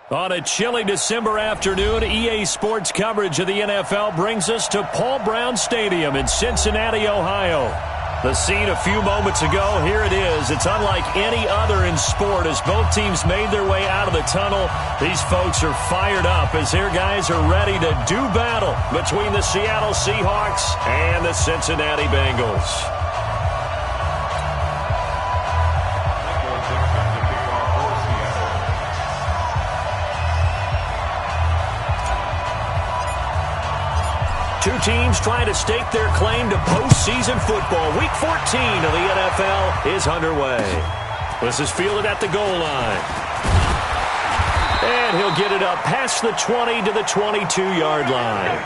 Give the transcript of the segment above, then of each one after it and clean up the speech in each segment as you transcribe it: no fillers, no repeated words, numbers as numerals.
On a chilly December afternoon, EA Sports coverage of the NFL brings us to Paul Brown Stadium in Cincinnati, Ohio. The scene a few moments ago, here it is. It's unlike any other in sport as both teams made their way out of the tunnel. These folks are fired up as their guys are ready to do battle between the Seattle Seahawks and the Cincinnati Bengals. Two teams trying to stake their claim to postseason football. Week 14 of the NFL is underway. This is fielded at the goal line. And he'll get it up past the 20 to the 22-yard line.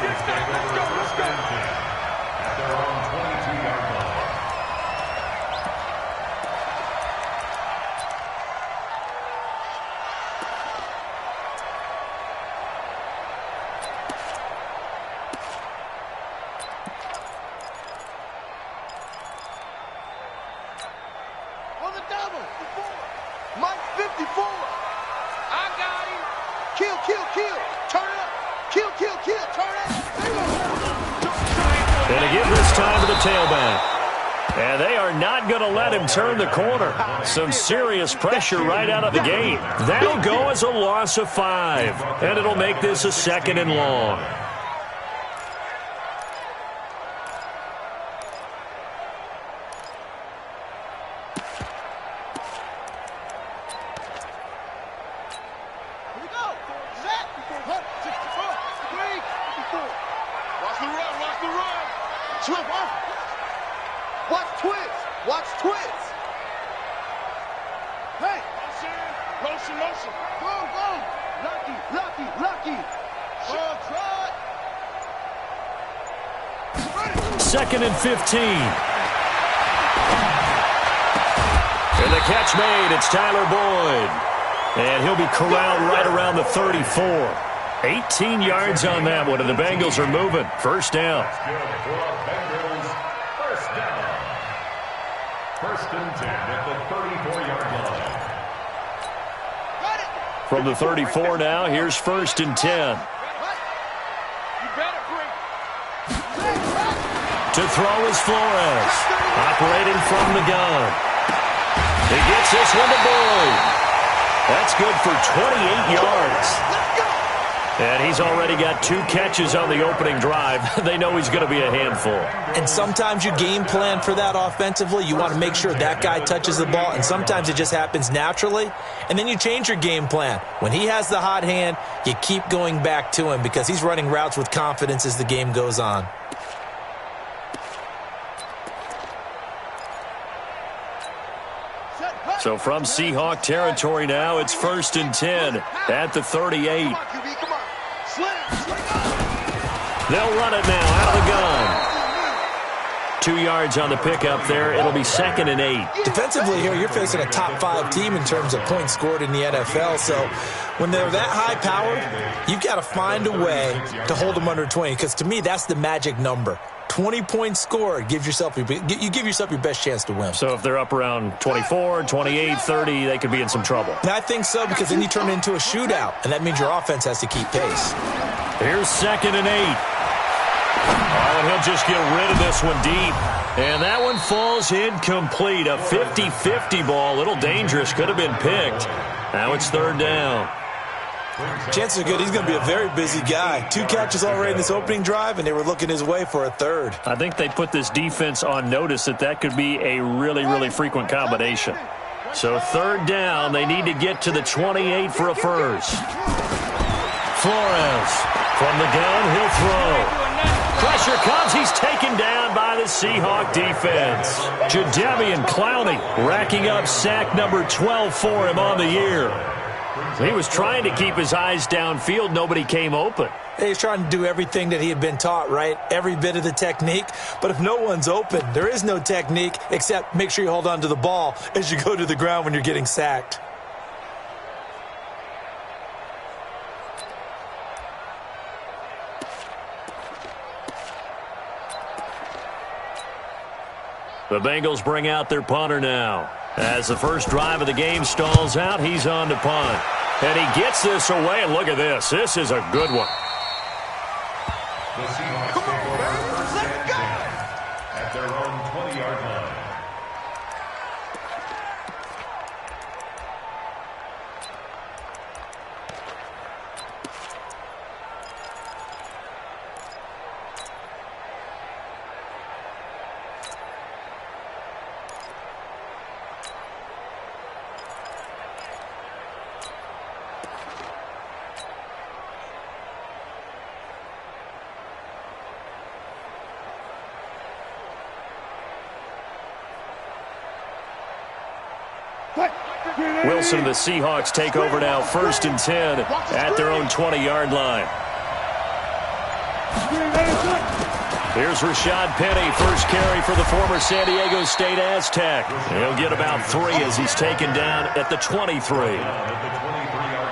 And they are not going to let him turn the corner. Some serious pressure right out of the gate. That'll go as a loss of 5. And it'll make this a 2nd and long. Second and 15. And the catch made. It's Tyler Boyd. And he'll be corralled right around the 34. 18 yards on that one, and the Bengals are moving. First down. First and 10 at the 34-yard line. From the 34 now, here's 1st and 10. To throw is Flores. Operating from the gun. He gets this one to Boyd. That's good for 28 yards. And he's already got 2 catches on the opening drive. They know he's going to be a handful. And sometimes you game plan for that offensively. You want to make sure that guy touches the ball, and sometimes it just happens naturally. And then you change your game plan. When he has the hot hand, you keep going back to him because he's running routes with confidence as the game goes on. So from Seahawk territory now, it's 1st and 10 at the 38. They'll run it now out of the gun. 2 yards on the pickup there. It'll be 2nd and 8. Defensively here, you're facing a top 5 team in terms of points scored in the NFL. So when they're that high-powered, you've got to find a way to hold them under 20. Because to me, that's the magic number. 20 points scored, you give yourself your best chance to win. So if they're up around 24, 28, 30, they could be in some trouble. And I think so, because then you turn it into a shootout, and that means your offense has to keep pace. Here's 2nd and 8. Oh, and he'll just get rid of this one deep. And that one falls incomplete. A 50-50 ball, a little dangerous, could have been picked. Now it's 3rd down. Chances are good he's going to be a very busy guy. 2 catches already in this opening drive, and they were looking his way for a 3rd. I think they put this defense on notice that could be a really, really frequent combination. So 3rd down, they need to get to the 28 for a first. Flores from the gun, he'll throw. Pressure comes, he's taken down by the Seahawk defense. Jadeveon Clowney racking up sack number 12 for him on the year. He was trying to keep his eyes downfield. Nobody came open. He's trying to do everything that he had been taught, right? Every bit of the technique. But if no one's open, there is no technique except make sure you hold on to the ball as you go to the ground when you're getting sacked. The Bengals bring out their punter now. As the first drive of the game stalls out, he's on to punt. And he gets this away, and look at this. This is a good one. The Seahawks take over first and 10 at their own 20-yard line. Wilson and the Seahawks take over now, first and 10 at their own 20-yard line. Here's Rashad Penny, first carry for the former San Diego State Aztec. He'll get about 3 as he's taken down at the 23.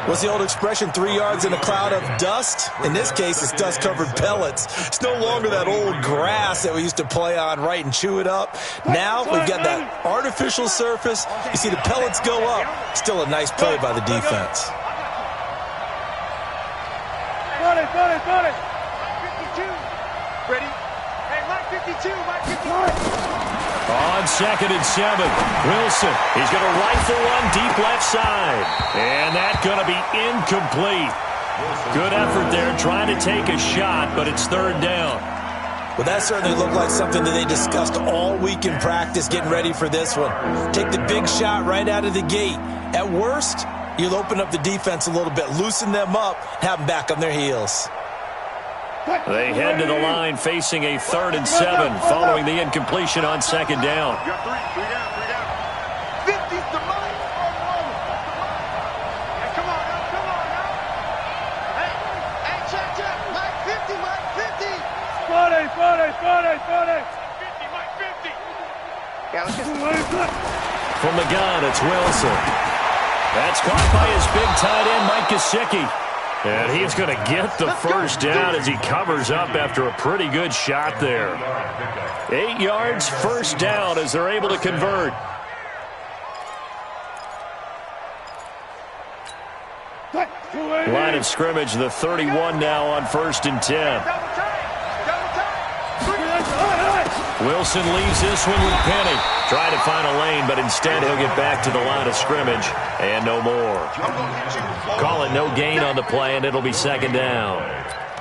What's the old expression, 3 yards in a cloud of dust? In this case, it's dust-covered pellets. It's no longer that old grass that we used to play on, right, and chew it up. Now we've got that artificial surface. You see the pellets go up. Still a nice play by the defense. Got it. 52. Ready? Hey, Mike 52, Mike 52. On 2nd and 7, Wilson. He's going to rifle one deep left side. And that's going to be incomplete. Good effort there trying to take a shot, but it's 3rd down. Well, that certainly looked like something that they discussed all week in practice, getting ready for this one. Take the big shot right out of the gate. At worst, you'll open up the defense a little bit, loosen them up, have them back on their heels. They head to the line facing a 3rd and 7 following the incompletion on 2nd down. You got 3 down. 50's the money. Hey, come on now. Hey, check. Mike 50, Mike 50. 40. 50, Mike 50. Yeah, let's get From the gun, it's Wilson. That's caught by his big tight end, Mike Gesicki. And he's going to get the first down as he covers up after a pretty good shot there. 8 yards, first down as they're able to convert. Line of scrimmage, the 31 now on 1st and 10. Wilson leaves this one with Penny. Trying to find a lane, but instead he'll get back to the line of scrimmage. And no more. Call it no gain on the play, and it'll be 2nd down.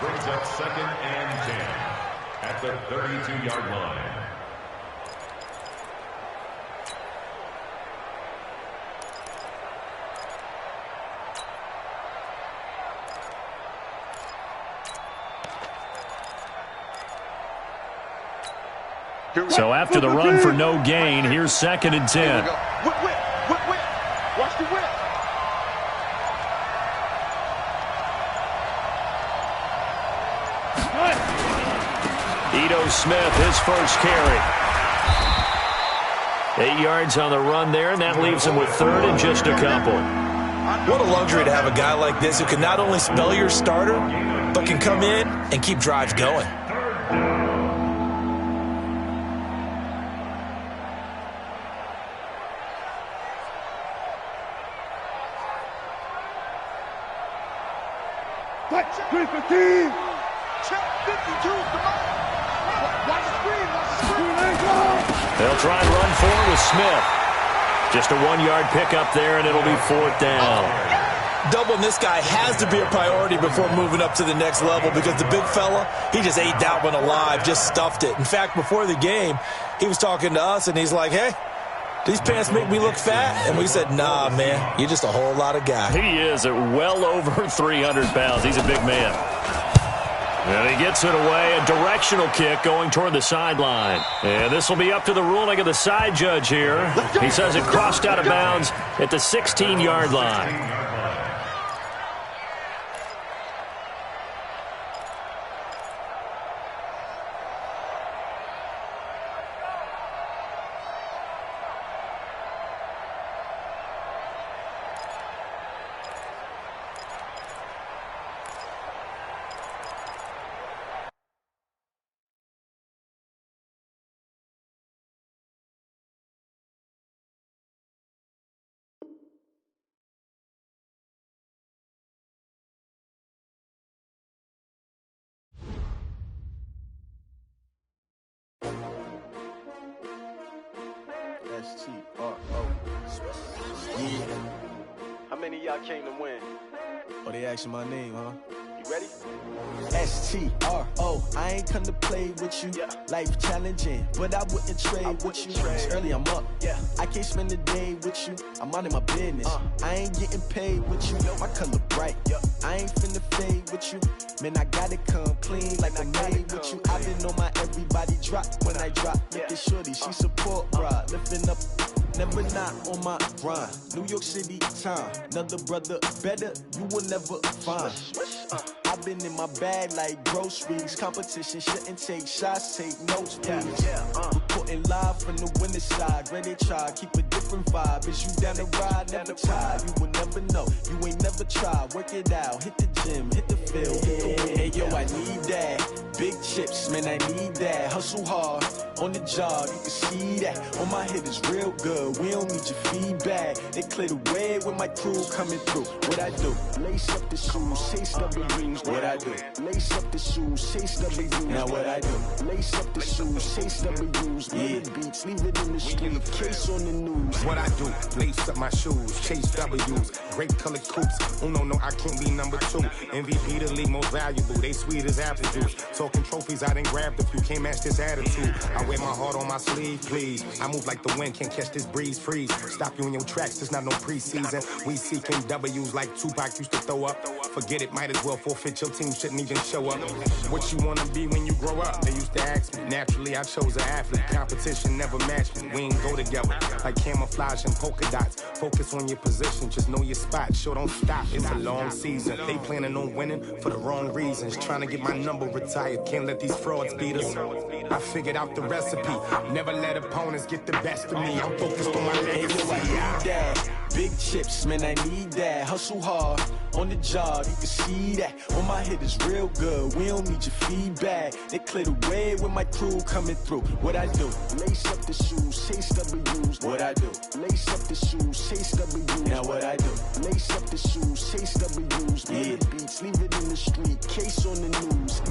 Brings up 2nd and 10 at the 32-yard line. So after the run for no gain, here's 2nd and 10. Whip. Watch the whip. Ito Smith, his first carry. 8 yards on the run there, and that leaves him with 3rd and just a couple. What a luxury to have a guy like this who can not only spell your starter, but can come in and keep drives going. Check 52. Check 52. Watch the screen. They'll try and run forward with Smith. Just a 1-yard pickup there, and it'll be 4th down. Doubling this guy has to be a priority before moving up to the next level because the big fella, he just ate that one alive, just stuffed it. In fact, before the game, he was talking to us, and he's like, hey, these pants make me look fat? And we said, nah, man, you're just a whole lot of guy. He is at well over 300 pounds. He's a big man. And he gets it away, a directional kick going toward the sideline. And this will be up to the ruling of the side judge here. He says it crossed out of bounds at the 16-yard line. S-T-R-O. Yeah. How many of y'all came to win? Oh, they asking my name, huh? You ready? S-T-R-O. I ain't come to play with you. Yeah. Life challenging, but I wouldn't trade with you. It's early, I'm up. Yeah. I can't spend the day with you. I'm out of my business. I ain't getting paid with you. My color bright. Yeah. I ain't finna fade with you. Man, I gotta come clean like I made with you. I been on my everybody drop when I drop. Look at shorty, she support rod. Lifting up, never not on my grind. New York City time. Another brother better, you will never find. I've been in my bag like groceries. Competition shouldn't take shots, take notes, please. Reporting live from the winning side. Ready to try, keep a different vibe. Is you down the ride? Never tired. You will never know. You ain't never tried. Work it out. Hit the gym, hit the field. Hey yo, I need that. Big chips, man, I need that. Hustle hard on the job, you can see that. On my head is real good. We don't need your feedback. They clear the way with my crew coming through. What I do? Lace up the shoes, chase W's. What I do? Lace up the shoes, chase W's. Now what I do? Lace up the shoes, chase W's. Yeah, beats, leave it in the street. Case on the news. What I do? Lace up my shoes, chase W's. Grape colored coops. Oh no, I can't be number 2. MVP the league most valuable. They sweet as apple juice. Talking trophies, I didn't grab the few. Can't match this attitude. I wear my heart on my sleeve, please. I move like the wind, can't catch this breeze, freeze. Stop you in your tracks, there's not no preseason. We seeking W's like Tupac used to throw up. Forget it, might as well forfeit. Your team shouldn't even show up. What you wanna be when you grow up? They used to ask me. Naturally, I chose an athlete. Competition never matched me. We ain't go together like camouflage and polka dots. Focus on your position, just know your spot. Sure, don't stop. It's a long season. They planning on winning for the wrong reasons. Trying to get my number retired. Can't let these frauds beat us. I figured out the recipe. Never let opponents get the best of me. I'm focused on my legacy. I need that. Big chips, man, I need that. Hustle hard on the job, you can see that. On my head is real good. We don't need your feedback. They clear the way with my crew coming through. What I do? Lace up the shoes, chase W's. What I do? Lace up the shoes, chase W's. Now what I do? Lace up the shoes, chase W's. Yeah, beats, leave it in the street. Case on the news.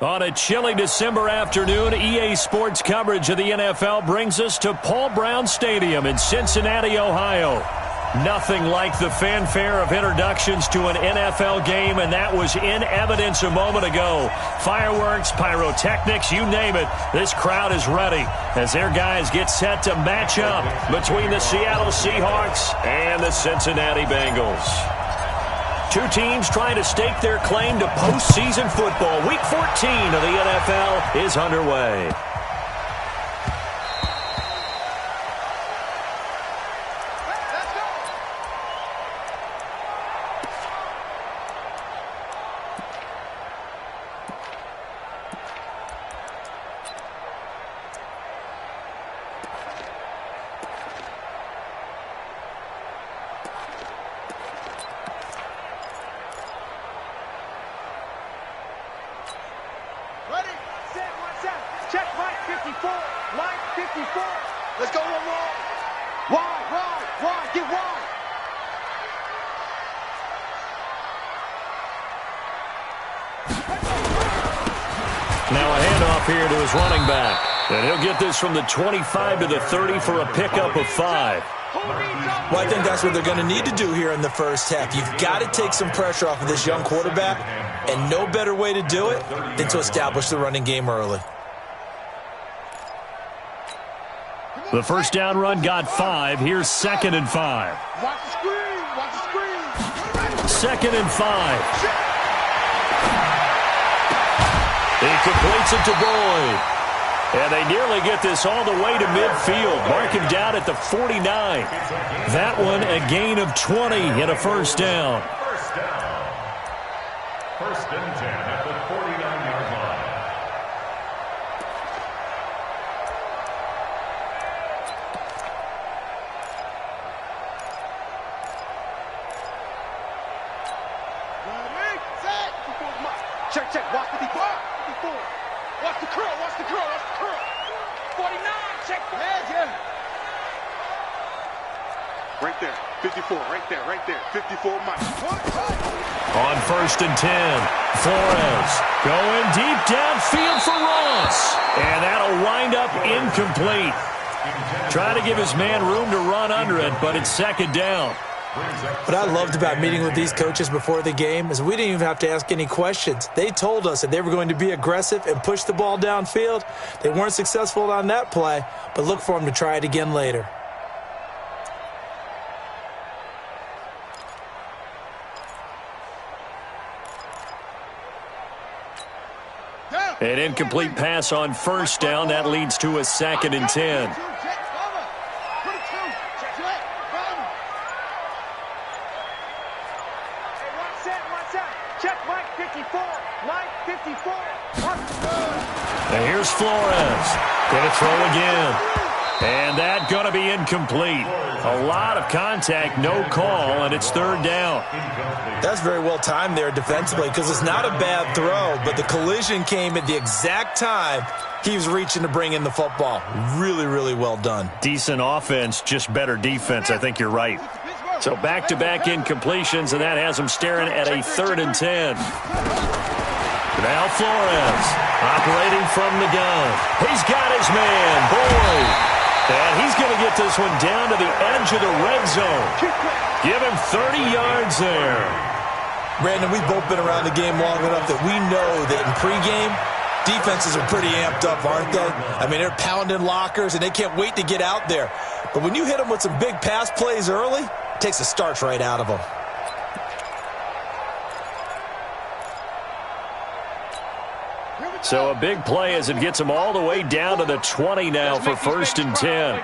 On a chilly December afternoon, EA Sports coverage of the NFL brings us to Paul Brown Stadium in Cincinnati, Ohio. Nothing like the fanfare of introductions to an NFL game, and that was in evidence a moment ago. Fireworks, pyrotechnics, you name it, this crowd is ready as their guys get set to match up between the Seattle Seahawks and the Cincinnati Bengals. Two teams trying to stake their claim to postseason football. Week 14 of the NFL is underway. Check Mike 54. Mike 54. Let's go one more. Wide. Get wide. Now a handoff here to his running back. And he'll get this from the 25 to the 30 for a pickup of 5. Well, I think that's what they're going to need to do here in the first half. You've got to take some pressure off of this young quarterback, and no better way to do it than to establish the running game early. The first down run got 5. Here's 2nd and 5. Watch the screen. 2nd and 5. He completes it to Boyd. And they nearly get this all the way to midfield. Mark him down at the 49. That one a gain of 20 and a first down. First and 10 at the 49-yard line. Check. Watch the 54. Watch the curl. 49. Check. Yeah. Right there. 54. Right there. 54 Mike. On 1st and 10, Flores going deep downfield for Ross. And that'll wind up incomplete. Trying to give his man room to run under it, but it's 2nd down. What I loved about meeting with these coaches before the game is we didn't even have to ask any questions. They told us that they were going to be aggressive and push the ball downfield. They weren't successful on that play, but look for them to try it again later. An incomplete pass on 1st down. That leads to a 2nd and 10. Check Mike 54. Mike 54. And here's Flores. Gonna throw again. And that gonna be incomplete. A lot of contact, no call, and it's 3rd down. That's very well timed there defensively because it's not a bad throw, but the collision came at the exact time he was reaching to bring in the football. Really, really well done. Decent offense, just better defense. I think you're right. So back-to-back incompletions, and that has him staring at a 3rd and 10. Now Flores operating from the gun. He's got his man, Boyd. And he's going to get this one down to the edge of the red zone. Give him 30 yards there. Brandon, we've both been around the game long enough that we know that in pregame, defenses are pretty amped up, aren't they? I mean, they're pounding lockers, and they can't wait to get out there. But when you hit them with some big pass plays early, it takes the starch right out of them. So a big play as it gets them all the way down to the 20 now for 1st and 10.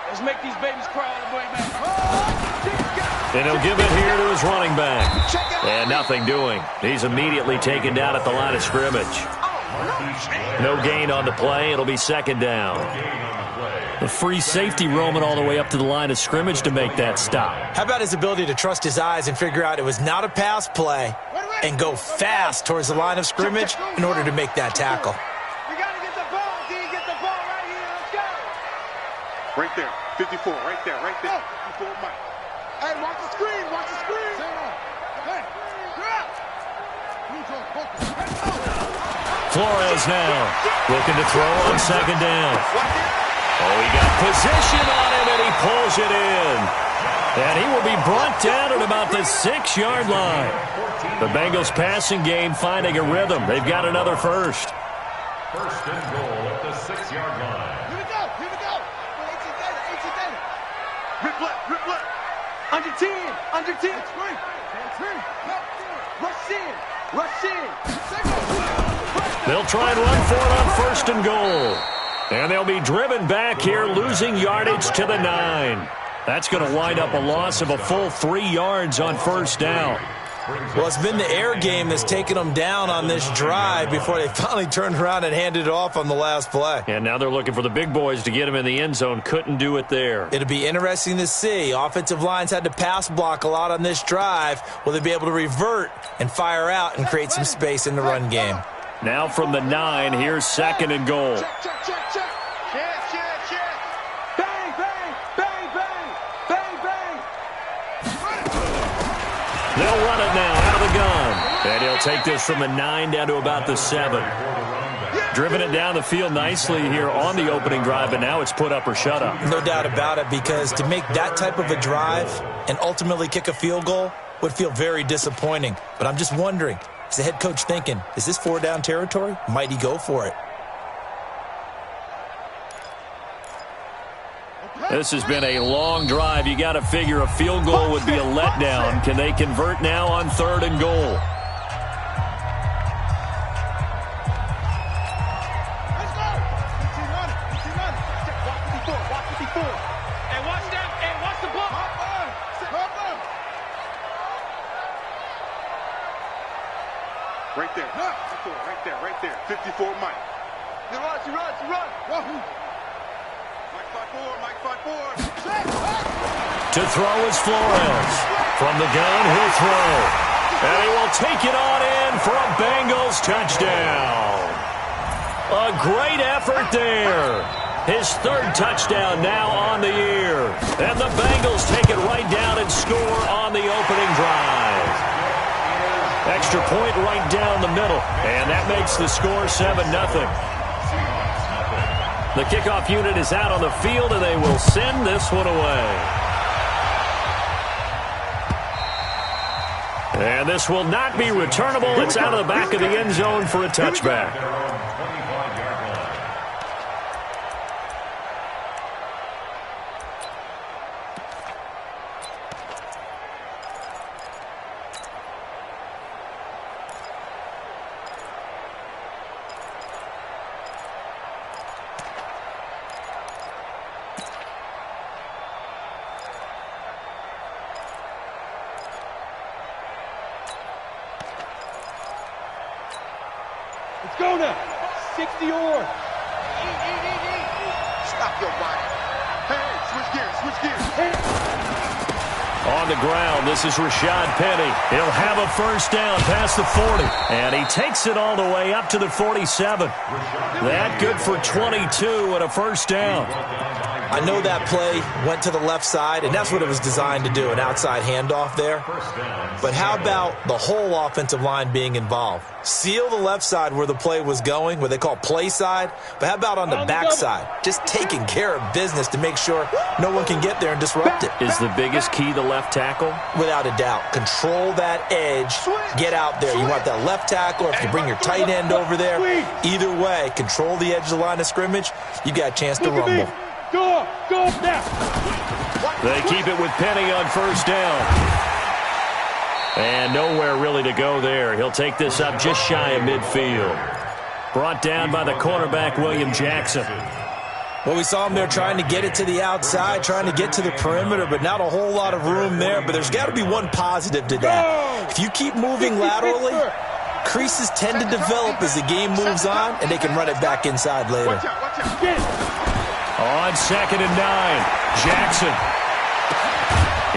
Let's make these babies cry all the way back. And he'll give it here to his running back. And nothing doing. He's immediately taken down at the line of scrimmage. No gain on the play. It'll be 2nd down. The free safety roaming all the way up to the line of scrimmage to make that stop. How about his ability to trust his eyes and figure out it was not a pass play and go fast towards the line of scrimmage in order to make that tackle? We got to get the ball, D. Get the ball right here. Let's go. Right there. 54. Right there. 54 Mike. Hey, watch the screen. Hey, Flores now, looking to throw on second down. Oh, he got position on him, and he pulls it in. And he will be brought down at about the 6-yard line. The Bengals passing game finding a rhythm. They've got another first. First and goal at the 6-yard line. Here we go. Here we go. 18 data. Rip left. Under 10. Under 10. Rush in. They'll try and run for it on first and goal. And they'll be driven back here, losing yardage to the 9. That's going to wind up a loss of a full 3 yards on first down. Well, it's been the air game that's taken them down on this drive before they finally turned around and handed it off on the last play. And now they're looking for the big boys to get him in the end zone. Couldn't do it there. It'll be interesting to see. Offensive lines had to pass block a lot on this drive. Will they be able to revert and fire out and create some space in the run game? Now from the 9, here's second and goal. Check. Bang. They'll run it now out of the gun. And he'll take this from the 9 down to about the 7. Driven it down the field nicely here on the opening drive, but now it's put up or shut up. No doubt about it, because to make that type of a drive and ultimately kick a field goal would feel very disappointing. But I'm just wondering, is the head coach thinking, is this 4-down territory? Might he go for it? This has been a long drive. You got to figure a field goal would be a letdown. Can they convert now on third and goal? Let's go. 18 Watch 54. And watch that. And watch the ball. Right there. 54, Mike. You run. Wahoo. Mike 5-4. To throw is Flores. From the gun, he'll throw. And he will take it on in for a Bengals touchdown. A great effort there. His third touchdown now on the year. And the Bengals take it right down and score on the opening drive. Extra point right down the middle. And that makes the score 7-0. The kickoff unit is out on the field, and they will send this one away. And this will not be returnable. It's out of the back of the end zone for a touchback. Let's go now. 60 or. Stop your body. Hey, switch gears. Hey. On the ground, this is Rashad Penny. He'll have a first down past the 40. And he takes it all the way up to the 47. That good for 22 and a first down. I know that play went to the left side, and that's what it was designed to do, an outside handoff there. But how about the whole offensive line being involved? Seal the left side where the play was going, where they call play side. But how about on the back side? Just taking care of business to make sure no one can get there and disrupt it. Is the biggest key the left tackle? Without a doubt. Control that edge. Get out there. You want that left tackle, or if you bring your tight end over there. Either way, control the edge of the line of scrimmage. You got a chance to rumble. Go now. They keep it with Penny on first down. And nowhere really to go there. He'll take this up just shy of midfield. Brought down by the cornerback, William Jackson. Well, we saw him there trying to get it to the outside, trying to get to the perimeter, but not a whole lot of room there. But there's got to be one positive to that. If you keep moving laterally, creases tend to develop as the game moves on, and they can run it back inside later. Watch out. On 2nd and 9, Jackson.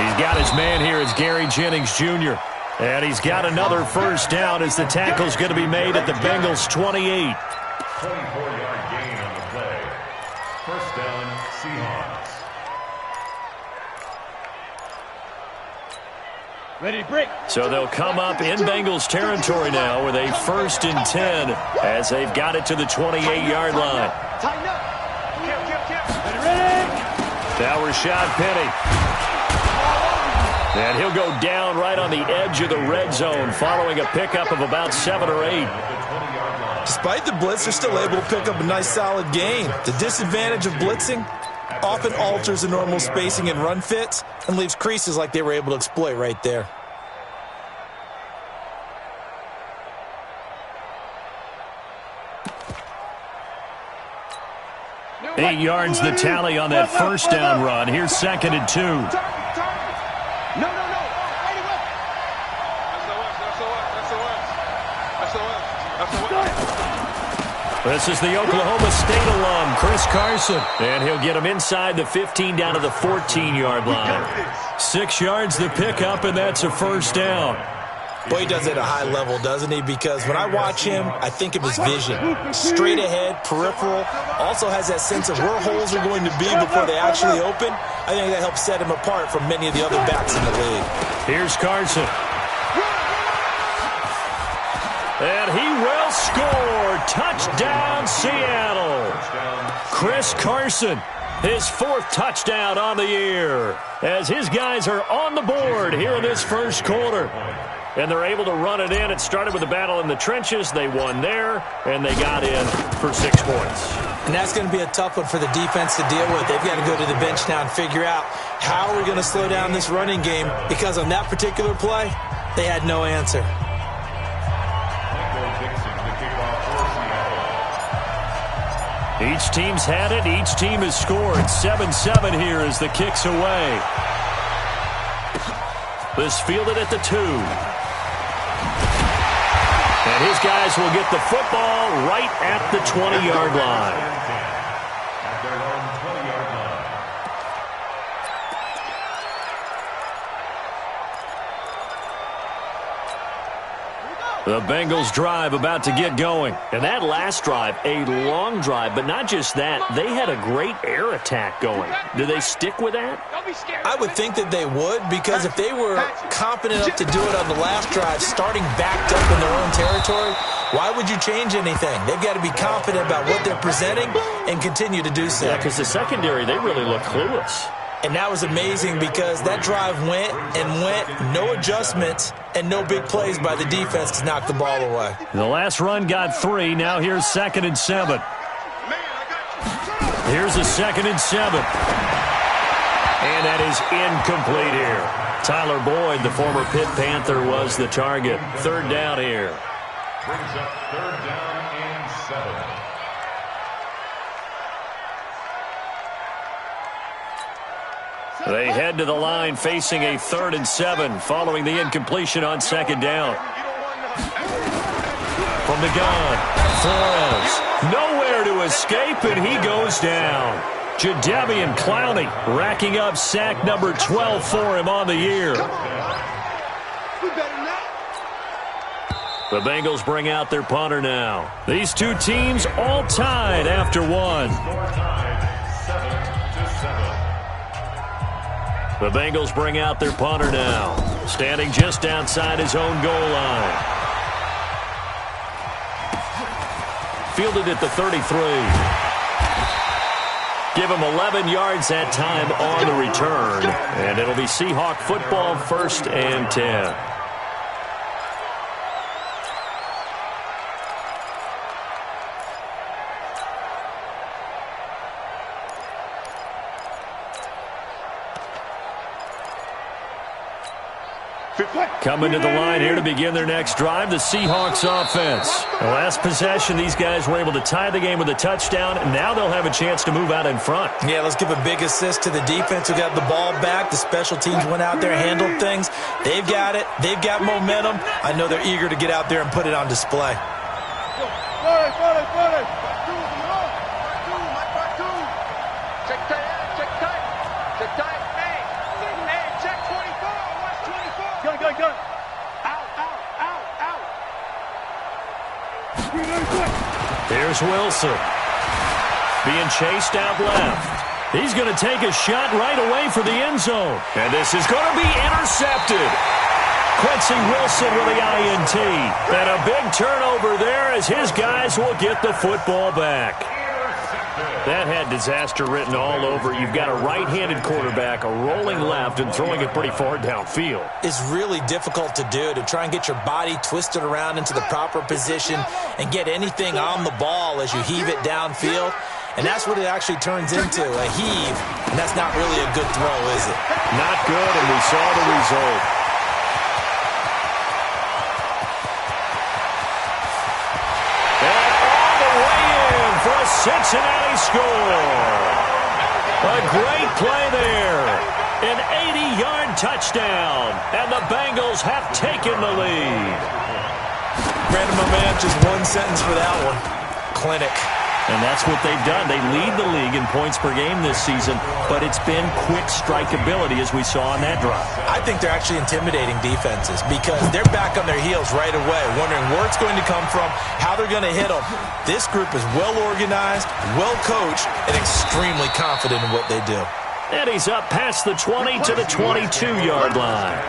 He's got his man here. It's Gary Jennings Jr. And he's got another first down as the tackle's going to be made at the Bengals' 28. 24-yard gain on the play. First down, Seahawks. Ready to break. So they'll come up in Bengals territory now with a 1st and 10 as they've got it to the 28-yard line. Tighten up. Ready. Now Rashad Penny. And he'll go down right on the edge of the red zone following a pickup of about 7 or 8. Despite the blitz, they're still able to pick up a nice solid gain. The disadvantage of blitzing often alters the normal spacing and run fits and leaves creases like they were able to exploit right there. Eight yards the tally on that first down run. Here's 2nd and 2. No. This is the Oklahoma State alum, Chris Carson. And he'll get him inside the 15 down to the 14-yard line. 6 yards the pickup, and that's a first down. Boy, he does it at a high level, doesn't he? Because when I watch him, I think of his vision. Straight ahead, peripheral. Also has that sense of where holes are going to be before they actually open. I think that helps set him apart from many of the other backs in the league. Here's Carson. And he will score. Touchdown, Seattle. Chris Carson, his 4th touchdown on the year, as his guys are on the board here in this first quarter. And they're able to run it in. It started with a battle in the trenches. They won there, and they got in for 6 points. And that's going to be a tough one for the defense to deal with. They've got to go to the bench now and figure out how are we going to slow down this running game, because on that particular play, they had no answer. Each team's had it. Each team has scored. 7-7 here as the kick's away. This fielded at the 2. And his guys will get the football right at the 20-yard line. At their own 20-yard line. The Bengals drive about to get going. And that last drive, a long drive, but not just that. They had a great air attack going. Do they stick with that? I would think that they would, because if they were confident enough to do it on the last drive, starting backed up in their own territory, why would you change anything? They've got to be confident about what they're presenting and continue to do so. Yeah, because the secondary, they really look clueless. And that was amazing because that drive went and went, no adjustments, and no big plays by the defense to knock the ball away. The last run got 3. Now here's 2nd and 7. Here's a 2nd and 7. And that is incomplete here. Tyler Boyd, the former Pitt Panther, was the target. 3rd down here. Brings up 3rd down and 7. They head to the line facing a 3rd and 7 following the incompletion on 2nd down. From the gun, Flores. Nowhere to escape, and he goes down. Jadeveon Clowney racking up sack number 12 for him on the year. The Bengals bring out their punter now. These two teams all tied after 1. The Bengals bring out their punter now, standing just outside his own goal line. Fielded at the 33. Give him 11 yards that time on the return, and it'll be Seahawk football, 1st and 10. Coming to the line here to begin their next drive, the Seahawks offense. The last possession, these guys were able to tie the game with a touchdown, and now they'll have a chance to move out in front. Yeah, let's give a big assist to the defense who got the ball back. The special teams went out there and handled things. They've got it. They've got momentum. I know they're eager to get out there and put it on display. Here's Wilson. Being chased out left. He's going to take a shot right away for the end zone. And this is going to be intercepted. Quincy Wilson with the INT. And a big turnover there as his guys will get the football back. That had disaster written all over. You've got a right-handed quarterback, a rolling left, and throwing it pretty far downfield. It's really difficult to do, to try and get your body twisted around into the proper position and get anything on the ball as you heave it downfield. And that's what it actually turns into, a heave. And that's not really a good throw, is it? Not good, and we saw the result. For a Cincinnati score. A great play there. An 80-yard touchdown. And the Bengals have taken the lead. Brandon, my man, just one sentence for that one. Clinic. And that's what they've done. They lead the league in points per game this season, but it's been quick strikeability as we saw on that drive. I think they're actually intimidating defenses because they're back on their heels right away, wondering where it's going to come from, how they're going to hit them. This group is well organized, well coached, and extremely confident in what they do. And he's up past the 20 to the 22-yard line.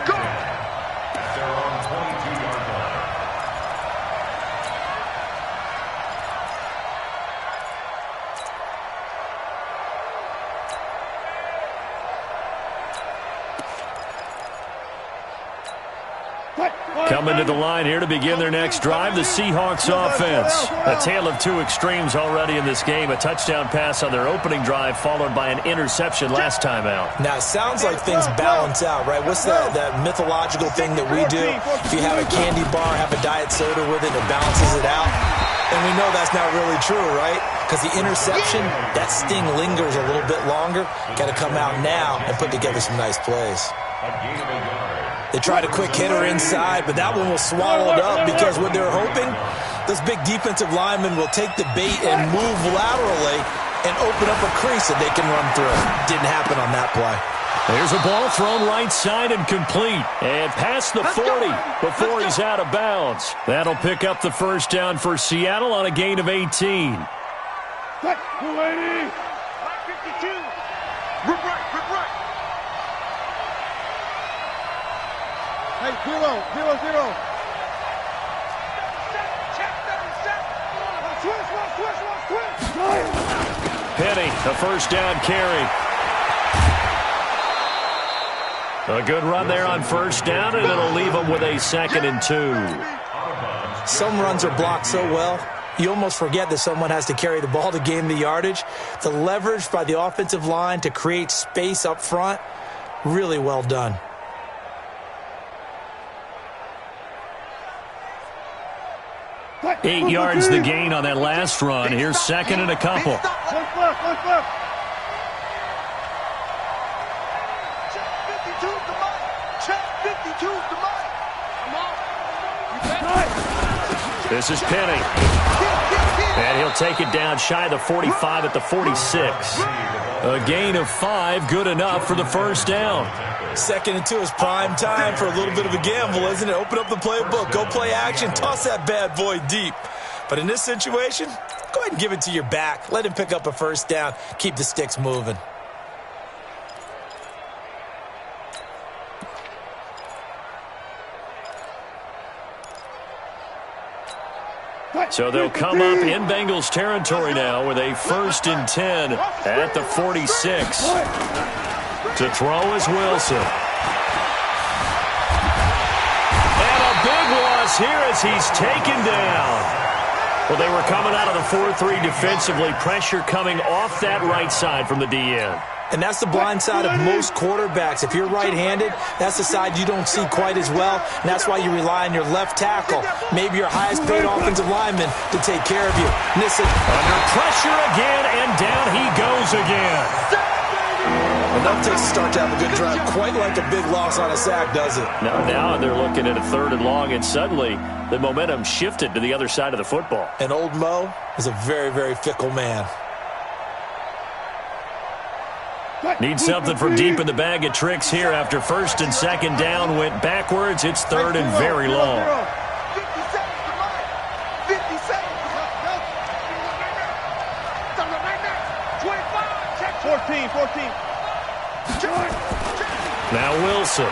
Coming to the line here to begin their next drive, the Seahawks offense. A tale of two extremes already in this game. A touchdown pass on their opening drive followed by an interception last time out. Now, it sounds like things balance out, right? What's that mythological thing that we do? If you have a candy bar, have a diet soda with it, it balances it out. And we know that's not really true, right? Because the interception, that sting lingers a little bit longer. Got to come out now and put together some nice plays. They tried a quick hitter inside, but that one was swallowed up because what they're hoping, those big defensive linemen will take the bait and move laterally and open up a crease that they can run through. Didn't happen on that play. There's a ball thrown right side and complete. And past the 40 before he's out of bounds. That'll pick up the first down for Seattle on a gain of 18. 280. 52. Rip right. Hey, 0-0-0. Penny, a first down carry. A good run there on first down, and it'll leave them with a 2nd and 2. Some runs are blocked so well, you almost forget that someone has to carry the ball to gain the yardage. The leverage by the offensive line to create space up front, really well done. Eight yards the gain on that last run. Here's 2nd and a couple. This is Penny. And he'll take it down shy of the 45 at the 46. A gain of 5, good enough for the first down. 2nd and 2 is prime time for a little bit of a gamble, isn't it? Open up the playbook, go play action, toss that bad boy deep. But in this situation, go ahead and give it to your back. Let him pick up a first down, keep the sticks moving. So they'll come up in Bengals territory now with a 1st and 10 at the 46. To throw is Wilson. And a big loss here as he's taken down. Well, they were coming out of the 4-3 defensively. Pressure coming off that right side from the DN. And that's the blind side of most quarterbacks. If you're right-handed, that's the side you don't see quite as well. And that's why you rely on your left tackle, maybe your highest-paid offensive lineman, to take care of you. Nissen under pressure again, and down he goes again. Enough takes to start to have a good drive. Quite like a big loss on a sack, does it? Now they're looking at a 3rd and long, and suddenly the momentum shifted to the other side of the football. And old Mo is a very, very fickle man. Need something from deep in the bag of tricks here after 1st and 2nd down went backwards. It's 3rd and very long. 14. Now Wilson.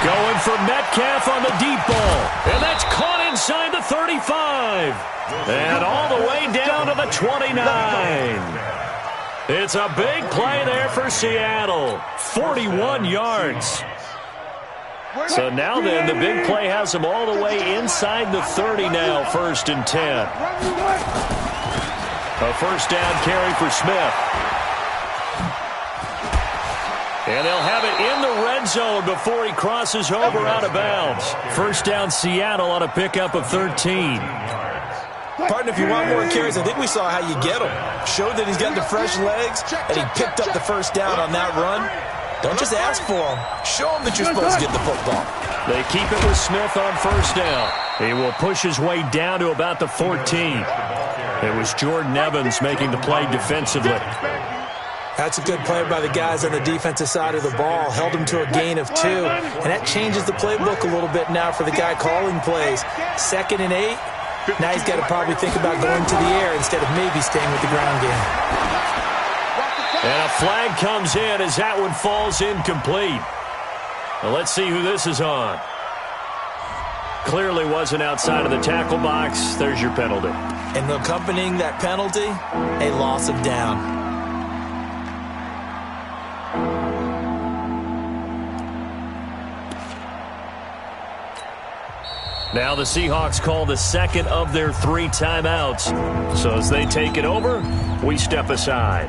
Going for Metcalf on the deep ball. And that's caught inside the 35. And all the way down to the 29. It's a big play there for Seattle. 41 yards. So now then, the big play has them all the way inside the 30 now, 1st and 10. A first down carry for Smith. And they'll have it in the red zone before he crosses over out of bounds. First down Seattle on a pickup of 13. Partner, if you want more carries, I think we saw how you get him. Showed that he's got the fresh legs, and he picked up the first down on that run. Don't just ask for him. Show him that you're supposed to get the football. They keep it with Smith on first down. He will push his way down to about the 14. It was Jordan Evans making the play defensively. That's a good play by the guys on the defensive side of the ball. Held him to a gain of 2. And that changes the playbook a little bit now for the guy calling plays. 2nd and 8. Now he's got to probably think about going to the air instead of maybe staying with the ground game. And a flag comes in as that one falls incomplete. Now let's see who this is on. Clearly wasn't outside of the tackle box. There's your penalty. And accompanying that penalty, a loss of down. Now the Seahawks call the second of their 3 timeouts. So as they take it over, we step aside.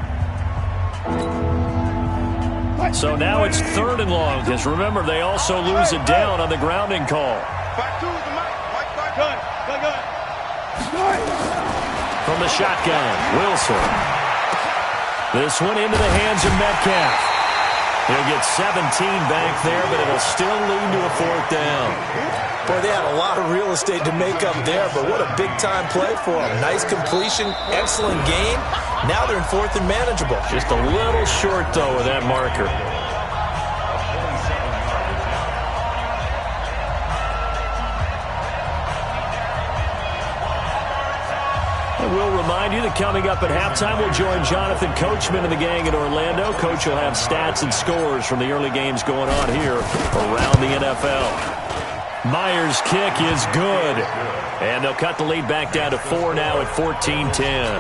So now it's 3rd and long, because remember, they also lose it down on the grounding call. From the shotgun, Wilson. This one into the hands of Metcalf. He'll get 17 back there, but it'll still lead to a 4th down. Boy, they had a lot of real estate to make up there, but what a big-time play for them. Nice completion, excellent game. Now they're in 4th and manageable. Just a little short, though, of that marker. We'll remind you that coming up at halftime, we'll join Jonathan Coachman and the gang in Orlando. Coach will have stats and scores from the early games going on here around the NFL. Myers' kick is good. And they'll cut the lead back down to 4 now at 14-10.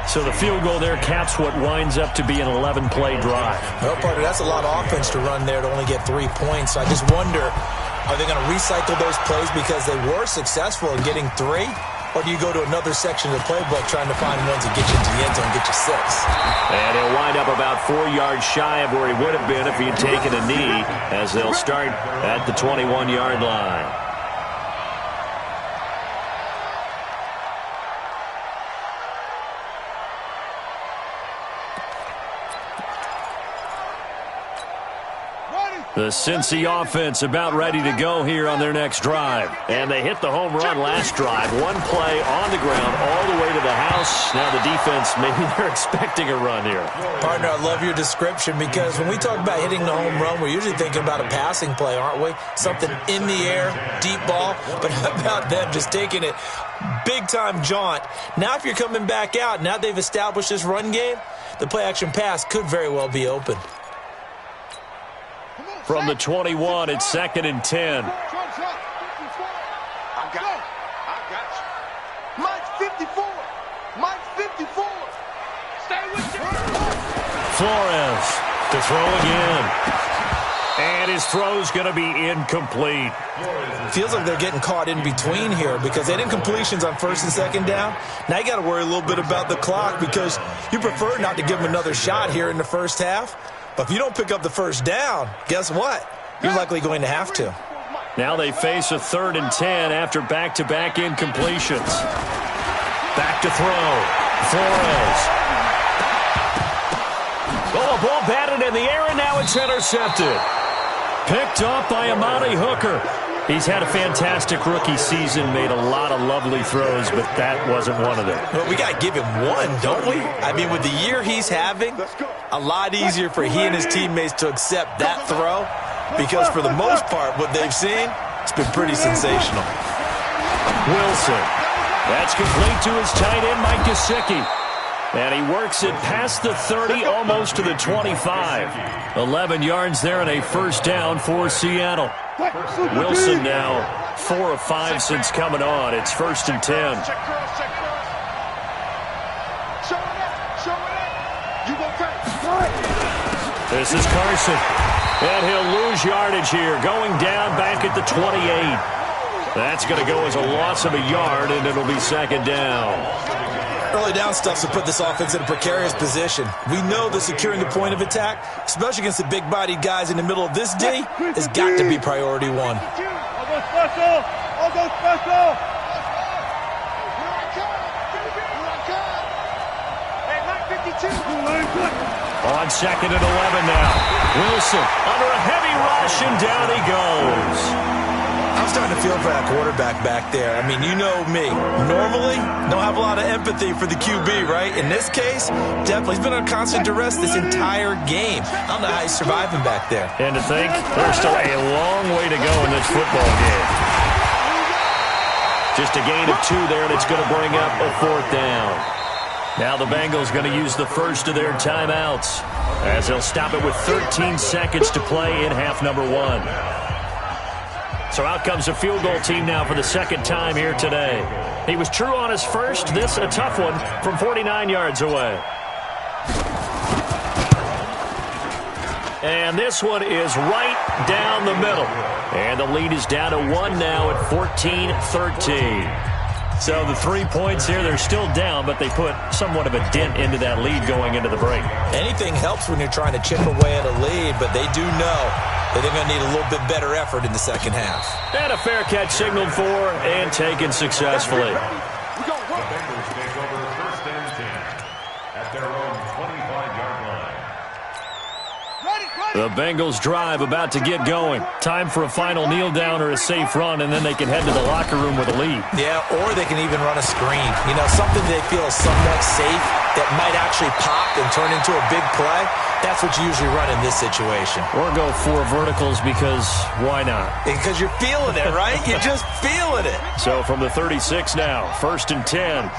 So the field goal there caps what winds up to be an 11-play drive. Well, partner, that's a lot of offense to run there to only get 3 points. So I just wonder, are they going to recycle those plays because they were successful in getting 3? Or do you go to another section of the playbook trying to find ones that get you into the end zone and get you 6? And he'll wind up about 4 yards shy of where he would have been if he had taken a knee, as they'll start at the 21-yard line. The Cincy offense about ready to go here on their next drive. And they hit the home run last drive. 1 play on the ground all the way to the house. Now the defense, maybe they're expecting a run here. Partner, I love your description because when we talk about hitting the home run, we're usually thinking about a passing play, aren't we? Something in the air, deep ball. But how about them just taking it big-time jaunt? Now if you're coming back out, now they've established this run game, the play-action pass could very well be open. From the 21, it's 2nd and 10. I got you. Mike's 54. Mike's 54. Stay with you. Flores to throw again. And his throw's going to be incomplete. Feels like they're getting caught in between here because they didn't completions on 1st and 2nd down. Now you got to worry a little bit about the clock because you prefer not to give them another shot here in the first half. But if you don't pick up the first down, guess what? You're likely going to have to. Now they face a 3rd and 10 after back-to-back incompletions. Back to throw. Flores. Oh, a ball batted in the air, and now it's intercepted. Picked off by Amani Hooker. He's had a fantastic rookie season, made a lot of lovely throws, but that wasn't one of them. Well, we got to give him one, don't we? I mean, with the year he's having, a lot easier for he and his teammates to accept that throw because for the most part, what they've seen, it's been pretty sensational. Wilson. That's complete to his tight end, Mike Gesicki. And he works it past the 30, almost to the 25. 11 yards there and a first down for Seattle. Wilson now 4 of 5 since coming on. It's 1st and 10. This is Carson. And he'll lose yardage here, going down back at the 28. That's going to go as a loss of a yard, and it'll be 2nd down. Early down stuff to put this offense in a precarious position. We know that securing the point of attack, especially against the big-bodied guys in the middle of this D, has got to be priority 1. I'll go special. I'll go special. Hey, 952. On 2nd and 11 now. Wilson under a heavy rush, and down he goes. I'm starting to feel for that quarterback back there. I mean, you know me. Normally, don't have a lot of empathy for the QB, right? In this case, definitely. He's been on constant duress this entire game. I don't know how he's surviving back there. And to think, there's still a long way to go in this football game. Just a gain of 2 there, and it's going to bring up a 4th down. Now the Bengals going to use the first of their timeouts, as they'll stop it with 13 seconds to play in half number 1. So out comes a field goal team now for the 2nd time here today. He was true on his first. This a tough one from 49 yards away. And this one is right down the middle. And the lead is down to 1 now at 14-13. So the 3 points here, they're still down, but they put somewhat of a dent into that lead going into the break. Anything helps when you're trying to chip away at a lead, but they do know that they're going to need a little bit better effort in the second half. And a fair catch signaled for and taken successfully. The Bengals take over 1st and 10 at their own 25-yard line. The Bengals drive about to get going. Time for a final kneel down or a safe run, and then they can head to the locker room with a lead. Yeah, or they can even run a screen. You know, something they feel is somewhat safe that might actually pop and turn into a big play. That's what you usually run in this situation. Or go 4 verticals, because why not? Because you're feeling it, right? You're just feeling it. So from the 36 now, 1st and 10.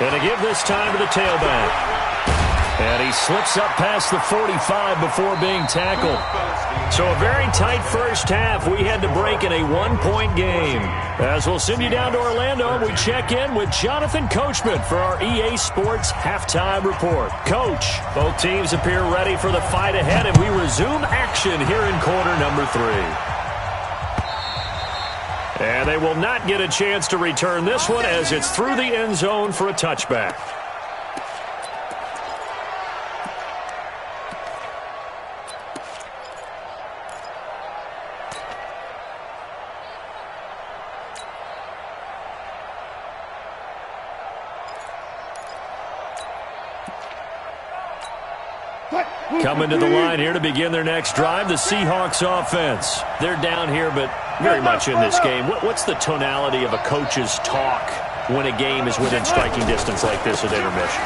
And to give this time to the tailback. And he slips up past the 45 before being tackled. So a very tight first half. We had to break in a 1-point game. As we'll send you down to Orlando, we check in with Jonathan Coachman for our EA Sports Halftime Report. Coach, both teams appear ready for the fight ahead, and we resume action here in quarter number 3. And they will not get a chance to return this one as it's through the end zone for a touchback. Coming to the line here to begin their next drive, the Seahawks offense. They're down here, but very much in this game. What's the tonality of a coach's talk when a game is within striking distance like this at intermission?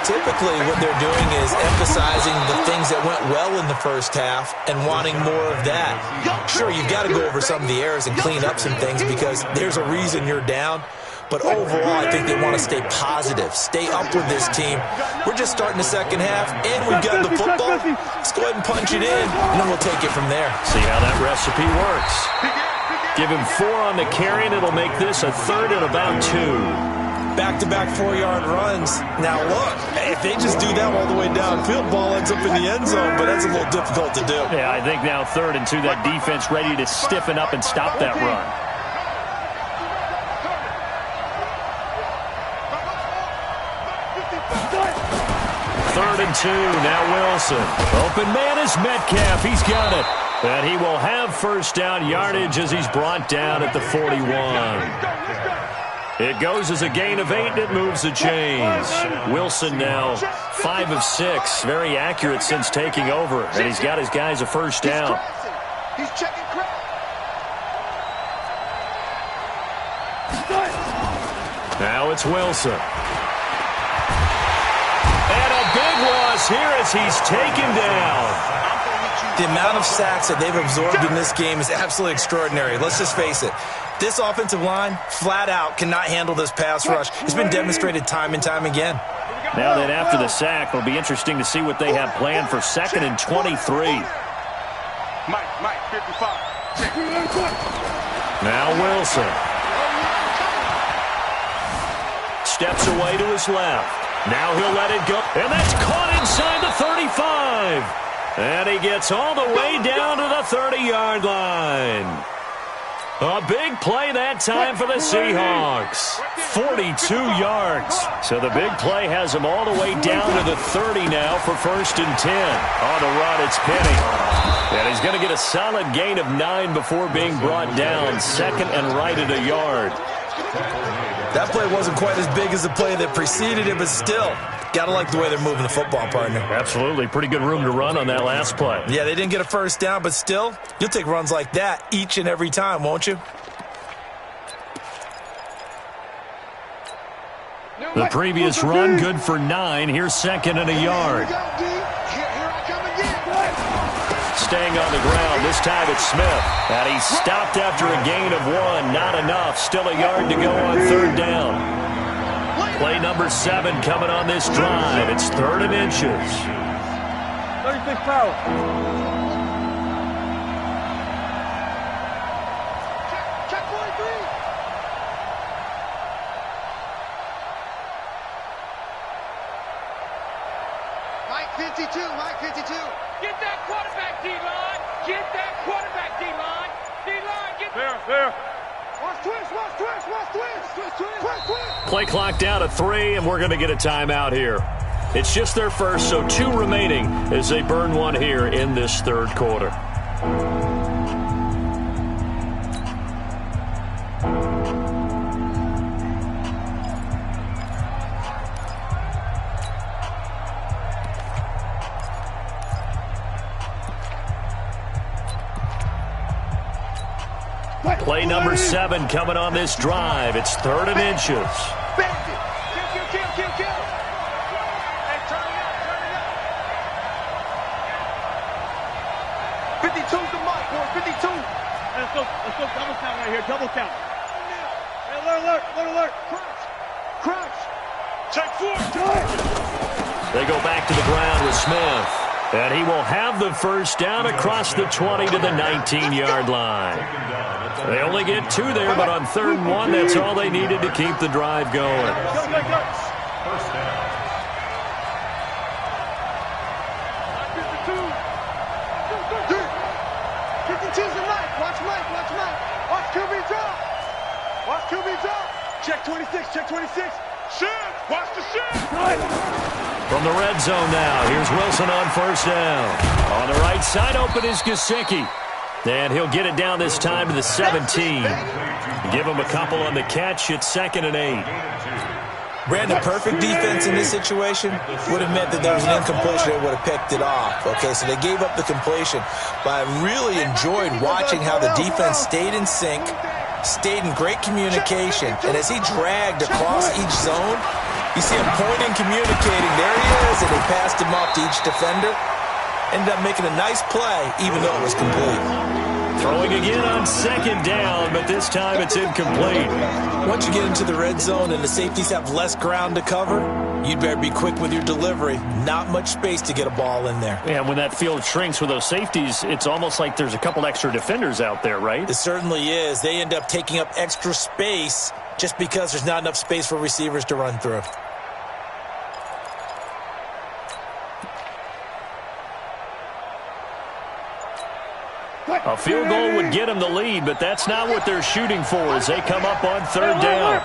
Typically, what they're doing is emphasizing the things that went well in the first half and wanting more of that. Sure, you've got to go over some of the errors and clean up some things because there's a reason you're down. But overall, I think they want to stay positive, stay up with this team. We're just starting the second half, and we've got the football. Let's go ahead and punch it in, and then we'll take it from there. See how that recipe works. Give him 4 on the carry, and it'll make this a 3rd and about 2. Back-to-back 4-yard runs. Now, look, if they just do that all the way downfield, ball ends up in the end zone, but that's a little difficult to do. Yeah, I think now 3rd and 2, that defense ready to stiffen up and stop that run. 3rd and 2, now Wilson. Open man is Metcalf, he's got it. And he will have first down yardage as he's brought down at the 41. It goes as a gain of 8, and it moves the chains. Wilson now 5 of 6, very accurate since taking over, and he's got his guys a first down. He's checking crowd. Now it's Wilson. And a big one loss here as he's taken down. The amount of sacks that they've absorbed in this game is absolutely extraordinary. Let's just face it. This offensive line, flat out, cannot handle this pass rush. It's been demonstrated time and time again. Now that after the sack, it'll be interesting to see what they have planned for 2nd and 23. Mike, 55. Now Wilson. Steps away to his left. Now he'll let it go. And that's caught inside the 35. And he gets all the way down to the 30-yard line. A big play that time for the Seahawks. 42 yards. So the big play has him all the way down to the 30 now for 1st and 10. On the run, it's Penny. And he's going to get a solid gain of 9 before being brought down. 2nd and right at a yard. That play wasn't quite as big as the play that preceded it, but still, gotta like the way they're moving the football, partner. Absolutely. Pretty good room to run on that last play. Yeah, they didn't get a first down, but still, you'll take runs like that each and every time, won't you? The previous run, good for 9. Here's 2nd and a yard. Staying on the ground. This time it's Smith. And he's stopped after a gain of 1. Not enough. Still a yard to go on 3rd down. Play number 7 coming on this drive. It's 3rd and inches. 36 power. Check 43. Mike 52. Mike 52. Get that quarterback, D-line. Get that quarterback, D-line. D-line, get there. Watch twist. Play clock down to 3, and we're going to get a timeout here. It's just their first, so 2 remaining as they burn 1 here in this 3rd quarter. Play number 7 coming on this drive. It's 3rd and inches. Kill. Hey, turn it up. 52's the mark, boy. 52. Let's go double count right here. Double count. Hey, alert. Crouch. Check 4. They go back to the ground with Smith. And he will have the first down across the 20 to the 19-yard line. They only get 2 there, but on 3rd and 1, that's all they needed to keep the drive going. First down. 52's the Mike. Watch Mike. Watch QB drop. Check 26. Shift. Watch the shift. From the red zone now, here's Wilson on 1st down. On the right side, open is Gesicki. And he'll get it down this time to the 17. Give him a couple on the catch. It's 2nd and 8. Brandon, perfect defense in this situation would have meant that there was an incompletion that would have picked it off. Okay, so they gave up the completion. But I really enjoyed watching how the defense stayed in sync, stayed in great communication. And as he dragged across each zone, you see him pointing, communicating. There he is, and they passed him off to each defender. Ended up making a nice play, even though it was complete. Throwing again on 2nd down, but this time it's incomplete. Once you get into the red zone and the safeties have less ground to cover, you'd better be quick with your delivery. Not much space to get a ball in there. And when that field shrinks with those safeties, it's almost like there's a couple extra defenders out there, right? It certainly is. They end up taking up extra space just because there's not enough space for receivers to run through. A field goal would get them the lead, but that's not what they're shooting for as they come up on 3rd down.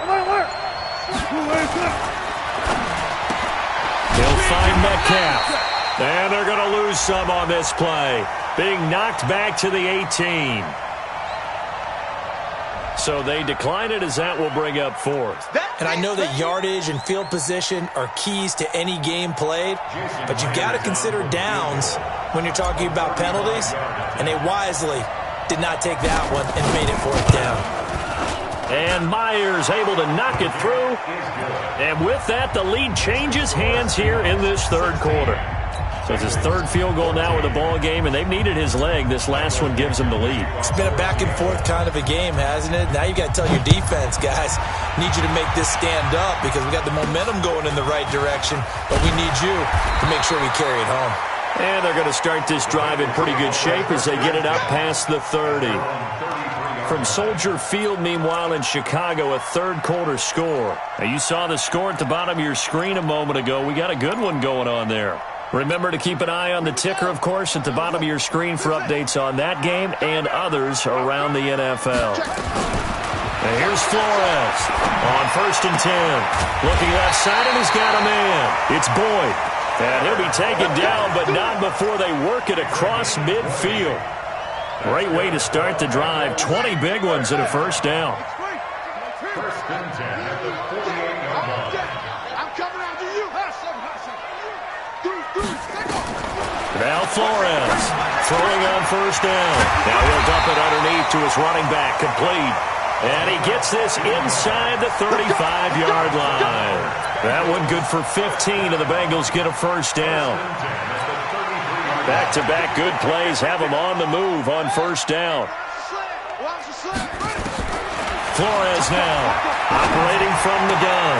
He'll find Metcalf. And they're going to lose some on this play. Being knocked back to the 18. So they decline it as that will bring up 4th. And I know that yardage and field position are keys to any game played, but you've got to consider downs when you're talking about penalties, and they wisely did not take that one and made it 4th down. And Myers able to knock it through. And with that, the lead changes hands here in this 3rd quarter. So it's his third field goal now with the ball game, and they've needed his leg. This last one gives him the lead. It's been a back-and-forth kind of a game, hasn't it? Now you got to tell your defense, guys, need you to make this stand up because we got the momentum going in the right direction, but we need you to make sure we carry it home. And they're going to start this drive in pretty good shape as they get it up past the 30. From Soldier Field, meanwhile, in Chicago, a third-quarter score. Now, you saw the score at the bottom of your screen a moment ago. We got a good one going on there. Remember to keep an eye on the ticker, of course, at the bottom of your screen for updates on that game and others around the NFL. And here's Flores on 1st and 10. Looking left side, and he's got a man. It's Boyd. And he'll be taken down, but not before they work it across midfield. Great way to start the drive. 20 big ones and a first down. 1st and 10 at the 48-yard line. I'm coming after you. Now Flores throwing on 1st down. Now he'll dump it underneath to his running back, complete. And he gets this inside the 35-yard line. That one good for 15, and the Bengals get a first down. Back-to-back good plays have them on the move on 1st down. Flores now operating from the gun.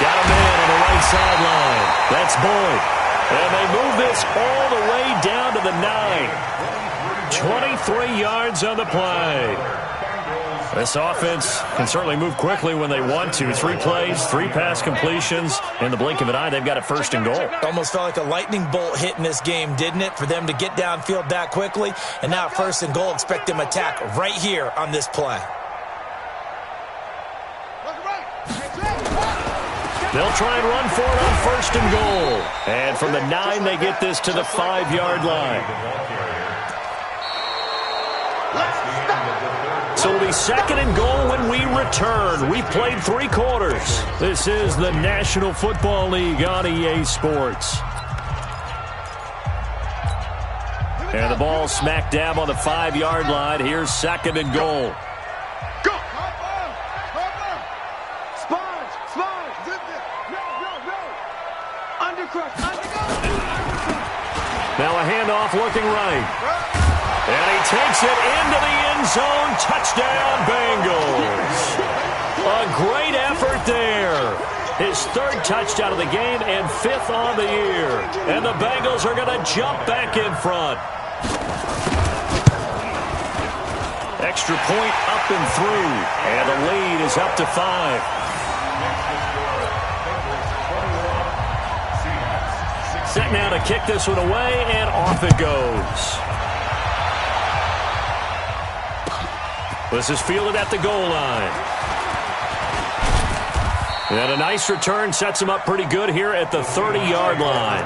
Got a man on the right sideline. That's Boyd. And they move this all the way down to the 9. 23 yards on the play. This offense can certainly move quickly when they want to. 3 plays, 3 pass completions. In the blink of an eye, they've got it 1st and goal. Almost felt like a lightning bolt hit in this game, didn't it? For them to get downfield that quickly. And now 1st and goal, expect them to attack right here on this play. They'll try and run for it on 1st and goal. And from the 9, they get this to the 5-yard line. So it'll be 2nd and goal when we return. We've played 3 quarters. This is the National Football League on EA Sports. And the ball smack dab on the 5-yard line. Here's 2nd and goal. Now a handoff looking right. And he takes it into the end zone. Touchdown, Bengals. A great effort there. His 3rd touchdown of the game and 5th on the year. And the Bengals are going to jump back in front. Extra point up and through. And the lead is up to 5. Set now to kick this one away, and off it goes. This is fielded at the goal line. And a nice return sets him up pretty good here at the 30-yard line.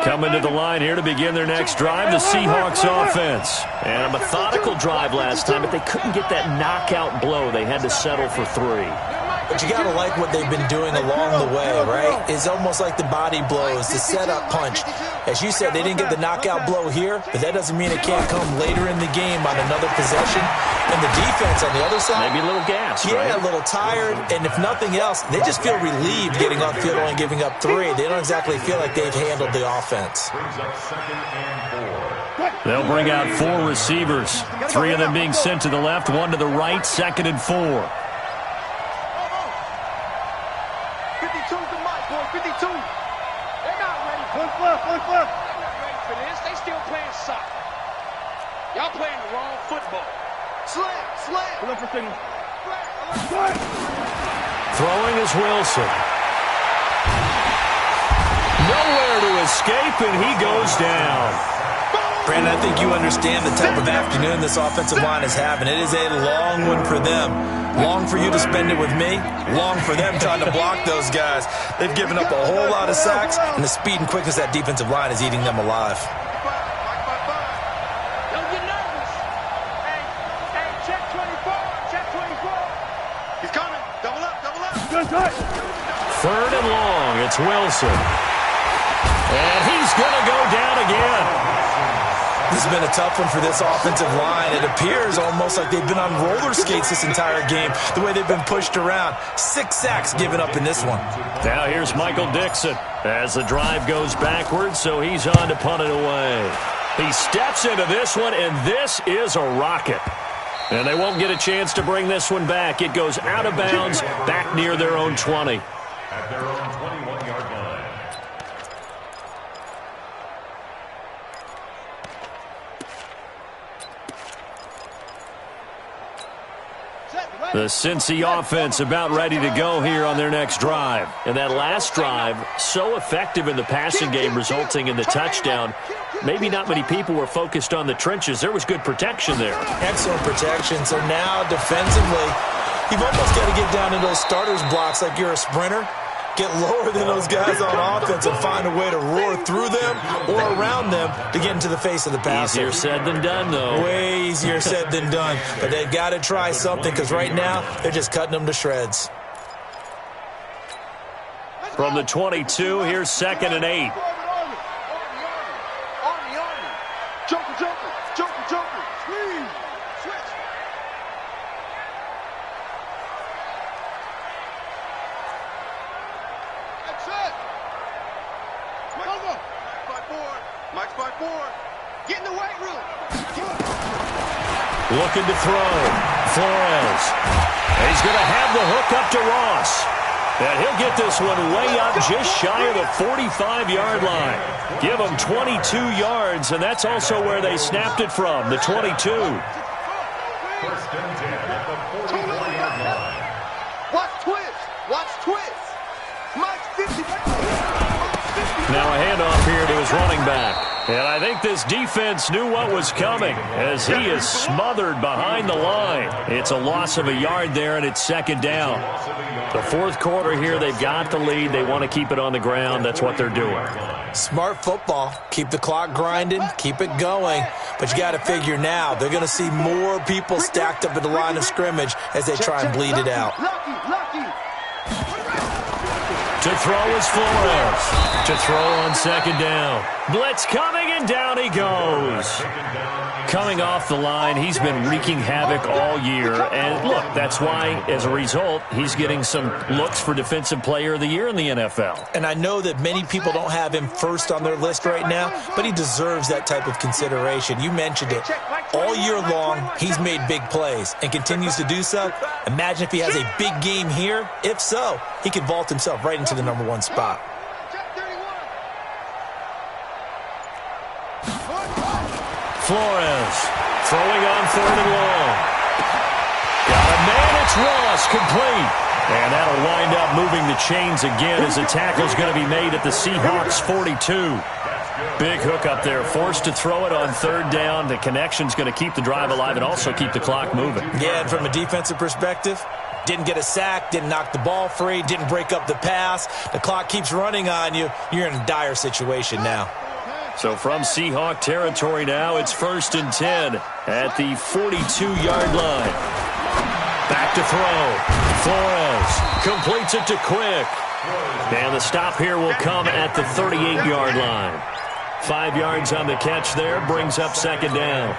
Coming to the line here to begin their next drive, the Seahawks offense. And a methodical drive last time, but they couldn't get that knockout blow. They had to settle for 3. But you got to like what they've been doing along the way, right? It's almost like the body blows, the setup punch. As you said, they didn't get the knockout blow here, but that doesn't mean it can't come later in the game on another possession. And the defense on the other side, maybe a little gas, yeah, right? A little tired. And if nothing else, they just feel relieved getting upfield, only giving up 3. They don't exactly feel like they've handled the offense. They'll bring out 4 receivers. 3 of them being sent to the left, 1 to the right, 2nd and 4. 52's the mic, boy. 52. They're not ready. One flip. They're not ready for this. They still playing soccer. Y'all playing the wrong football. Slam. Look for signal. Throwing is Wilson. Nowhere to escape, and he goes down. Brandon, I think you understand the type of afternoon this offensive line is having. It is a long one for them. Long for you to spend it with me. Long for them trying to block those guys. They've given up a whole lot of sacks, and the speed and quickness of that defensive line is eating them alive. Don't get nervous. Hey, check 24. Check 24. He's coming. Double up. Third and long. It's Wilson. And he's going to go down again. This has been a tough one for this offensive line. It appears almost like they've been on roller skates this entire game, the way they've been pushed around. 6 sacks given up in this one. Now here's Michael Dixon as the drive goes backwards, so he's on to punt it away. He steps into this one, and this is a rocket. And they won't get a chance to bring this one back. It goes out of bounds, back near their own 20. At their own 21-yard line. The Cincy offense about ready to go here on their next drive. And that last drive, so effective in the passing game, resulting in the touchdown. Maybe not many people were focused on the trenches. There was good protection there. Excellent protection. So now defensively, you've almost got to get down into those starters blocks like you're a sprinter. Get lower than those guys on offense and find a way to roar through them or around them to get into the face of the passer. Easier said than done, though. Way easier said than done. But they've got to try something because right now they're just cutting them to shreds. From the 22, here's 2nd and 8. Joker, squeeze, switch. That's it. Mike's by four. Get in the weight room. Looking to throw. Flores. He's going to have the hook up to Ross. And he'll get this one way up just shy of the 45-yard line. Give him 22 yards, and that's also where they snapped it from, the 22. 1st and 10 at the 44-yard line. Watch twist. Mike's 50. Now a handoff here to his running back. And I think this defense knew what was coming as he is smothered behind the line. It's a loss of a yard there, and it's 2nd down. The 4th quarter here, they've got the lead. They want to keep it on the ground. That's what they're doing. Smart football. Keep the clock grinding. Keep it going. But you got to figure now they're going to see more people stacked up at the line of scrimmage as they try and bleed it out. To throw is Flores. To throw on 2nd down. Blitz coming, and down he goes. Coming off the line, he's been wreaking havoc all year. And look, that's why, as a result, he's getting some looks for Defensive Player of the Year in the NFL. And I know that many people don't have him first on their list right now, but he deserves that type of consideration. You mentioned it. All year long, he's made big plays and continues to do so. Imagine if he has a big game here. If so, he could vault himself right into the #1 spot. Flores throwing on 3rd and long. Got a man, it's Ross, complete. And that'll wind up moving the chains again as the tackle's going to be made at the Seahawks 42. Big hook up there, forced to throw it on 3rd down. The connection's going to keep the drive alive and also keep the clock moving. Yeah, and from a defensive perspective, didn't get a sack, didn't knock the ball free, didn't break up the pass. The clock keeps running on you. You're in a dire situation now. So from Seahawk territory now, it's 1st and 10 at the 42-yard line. Back to throw. Flores completes it to Quick. And the stop here will come at the 38-yard line. 5 yards on the catch there, brings up 2nd down.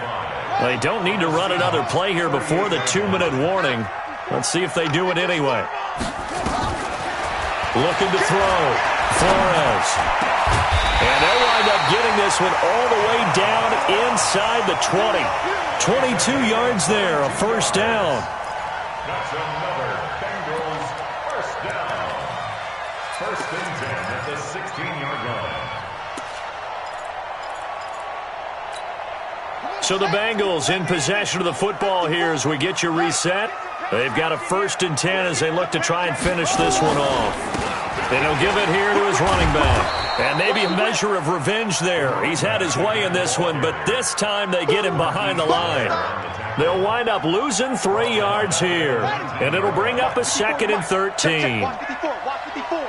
They don't need to run another play here before the 2-minute warning. Let's see if they do it anyway. Looking to throw. Flores. And they'll wind up getting this one all the way down inside the 20. 22 yards there, a 1st down. That's another Bengals 1st down. 1st and 10 at the 16-yard line. So the Bengals in possession of the football here as we get you reset. They've got a 1st and 10 as they look to try and finish this one off. And he'll give it here to his running back. And maybe a measure of revenge there. He's had his way in this one, but this time they get him behind the line. They'll wind up losing 3 yards here. And it'll bring up a 2nd and 13. Watch 54.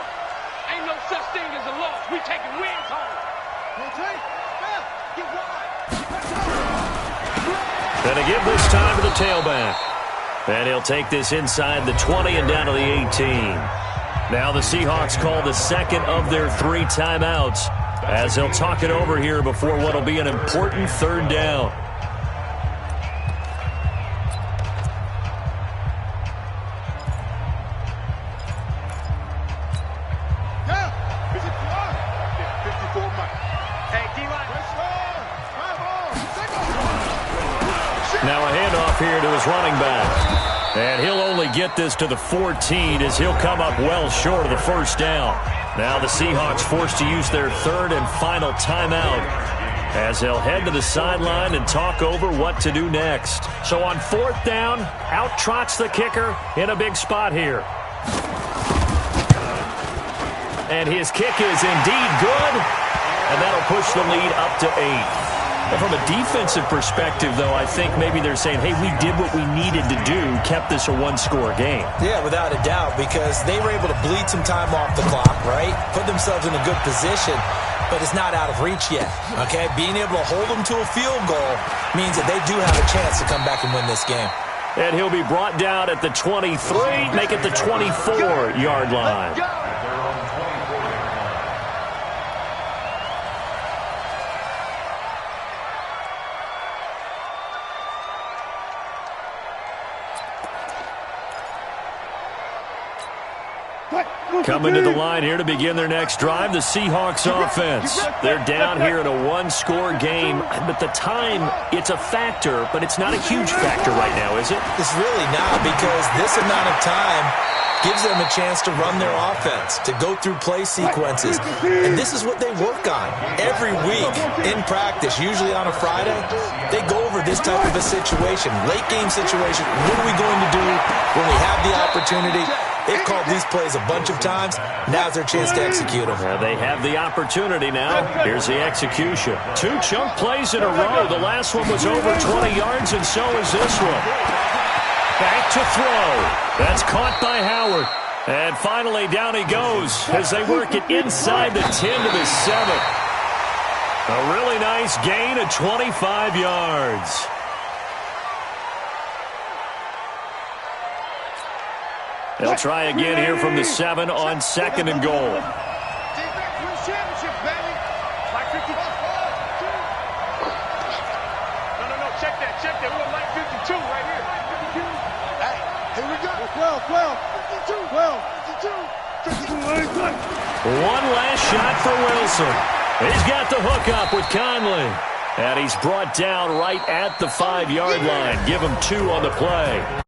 Ain't no such thing as a loss. We taking wins home. And to give this time to the tailback. And he'll take this inside the 20 and down to the 18. Now the Seahawks call the 2nd of their 3 timeouts as they'll talk it over here before what will be an important third down. Now a handoff here to his running back. And he'll only get this to the 14 as he'll come up well short of the first down. Now the Seahawks forced to use their third and final timeout as they'll head to the sideline and talk over what to do next. So on fourth down, out trots the kicker in a big spot here. And his kick is indeed good, and that'll push the lead up to 8. From a defensive perspective, though, I think maybe they're saying, hey, we did what we needed to do, kept this a one-score game. Yeah, without a doubt, because they were able to bleed some time off the clock, right? Put themselves in a good position, but it's not out of reach yet, okay? Being able to hold them to a field goal means that they do have a chance to come back and win this game. And he'll be brought down at the 23, make it the 24-yard line. Coming to the line here to begin their next drive, the Seahawks offense. They're down here in a one-score game, but the time, it's a factor, but it's not a huge factor right now, is it? It's really not, because this amount of time gives them a chance to run their offense, to go through play sequences. And this is what they work on every week in practice, usually on a Friday. They go over this type of a situation, late game situation. What are we going to do when we have the opportunity? They've called these plays a bunch of times. Now's their chance to execute them. Well, they have the opportunity now. Here's the execution. 2 chunk plays in a row. The last one was over 20 yards, and so is this one. Back to throw. That's caught by Howard. And finally, down he goes as they work it inside the 10 to the 7. A really nice gain of 25 yards. They'll try again here from the 7 on 2nd and goal. No, check that. We're like 52 right here. Hey, here we go. 12, 52. One last shot for Wilson. He's got the hook up with Conley. And he's brought down right at the 5-yard line. Give him 2 on the play.